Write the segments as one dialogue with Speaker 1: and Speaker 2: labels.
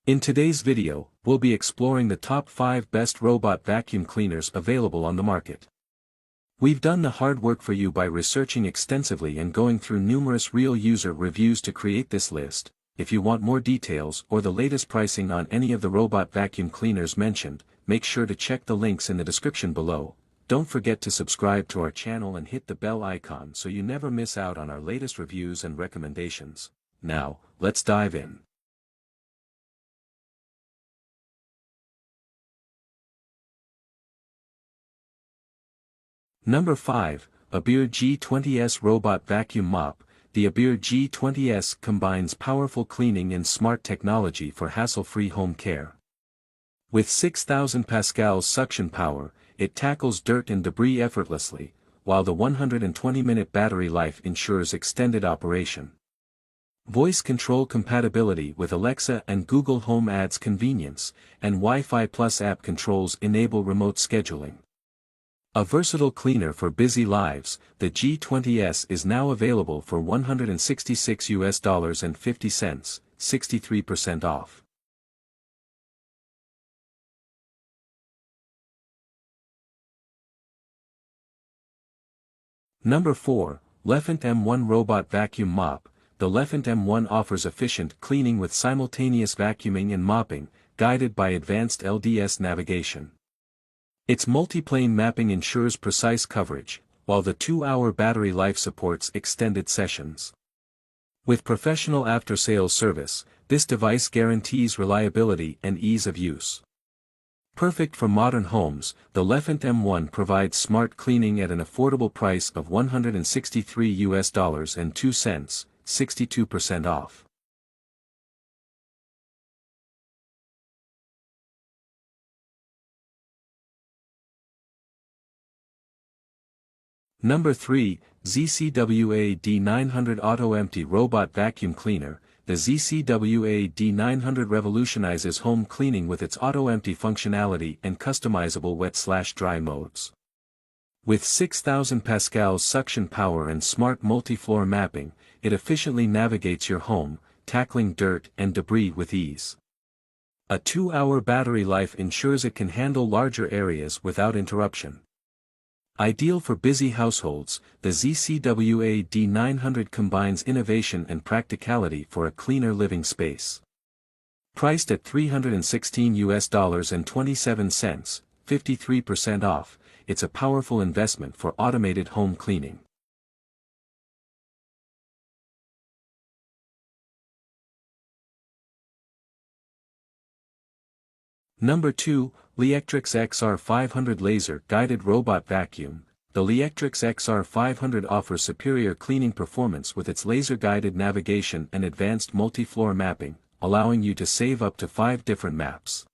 Speaker 1: In today's video, we'll be exploring the top 5 best robot vacuum cleaners available on the market. We've done the hard work for you by researching extensively and going through numerous real user reviews to create this list. If you want more details or the latest pricing on any of the robot vacuum cleaners mentioned, make sure to check the links in the description below. Don't forget to subscribe to our channel and hit the bell icon so you never miss out on our latest reviews and recommendations. Now, let's dive in. Number 5, ABIR G20S Robot Vacuum Mop. The ABIR G20S combines powerful cleaning and smart technology for hassle-free home care. With 6,000 pascals suction power, it tackles dirt and debris effortlessly, while the 120-minute battery life ensures extended operation. Voice control compatibility with Alexa and Google Home adds convenience, and Wi-Fi Plus app controls enable remote scheduling. A versatile cleaner for busy lives, the G20S is now available for $166.50, 63% off. Number 4, Lefant M1 Robot Vacuum Mop. The Lefant M1 offers efficient cleaning with simultaneous vacuuming and mopping, guided by advanced LDS navigation. Its multiplane mapping ensures precise coverage, while the 2-hour battery life supports extended sessions. With professional after-sales service, this device guarantees reliability and ease of use. Perfect for modern homes, the Lefant M1 provides smart cleaning at an affordable price of $163.02, 62% off. Number 3, ZCWA D900 Autoempty Robot Vacuum Cleaner. The ZCWA D900 revolutionizes home cleaning with its auto-empty functionality and customizable wet/dry modes. With 6,000 pascals suction power and smart multi-floor mapping, it efficiently navigates your home, tackling dirt and debris with ease. A 2-hour battery life ensures it can handle larger areas without interruption. Ideal for busy households, the ZCWA D900 combines innovation and practicality for a cleaner living space. Priced at $316.27, 53% off, it's a powerful investment for automated home cleaning. Number 2, Liectroux XR500 Laser Guided Robot Vacuum. The Liectroux XR500 offers superior cleaning performance with its laser-guided navigation and advanced multi-floor mapping, allowing you to save up to 5 different maps.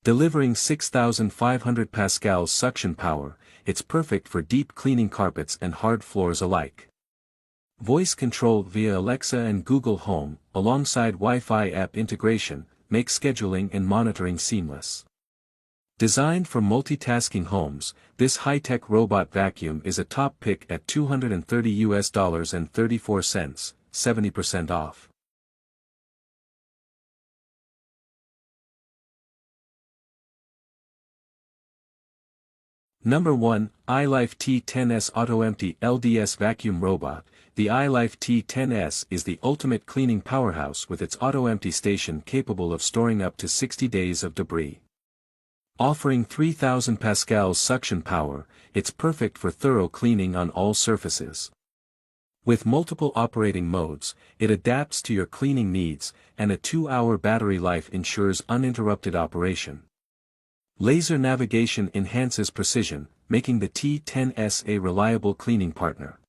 Speaker 1: Delivering 6,500 pascals suction power, it's perfect for deep cleaning carpets and hard floors alike. Voice control via Alexa and Google Home, alongside Wi-Fi app integration, make scheduling and monitoring seamless. Designed for multitasking homes, this high-tech robot vacuum is a top pick at $230.34, 70% off. Number 1, ILIFE T10S Autoempty LDS Vacuum Robot. The ILIFE T10S is the ultimate cleaning powerhouse with its auto-empty station capable of storing up to 60 days of debris. Offering 3,000 pascals suction power, it's perfect for thorough cleaning on all surfaces. With multiple operating modes, it adapts to your cleaning needs, and a 2-hour battery life ensures uninterrupted operation. Laser navigation enhances precision, making the T10S a reliable cleaning partner.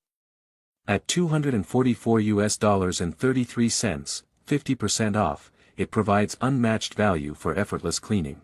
Speaker 1: At $244.33, 50% off, it provides unmatched value for effortless cleaning.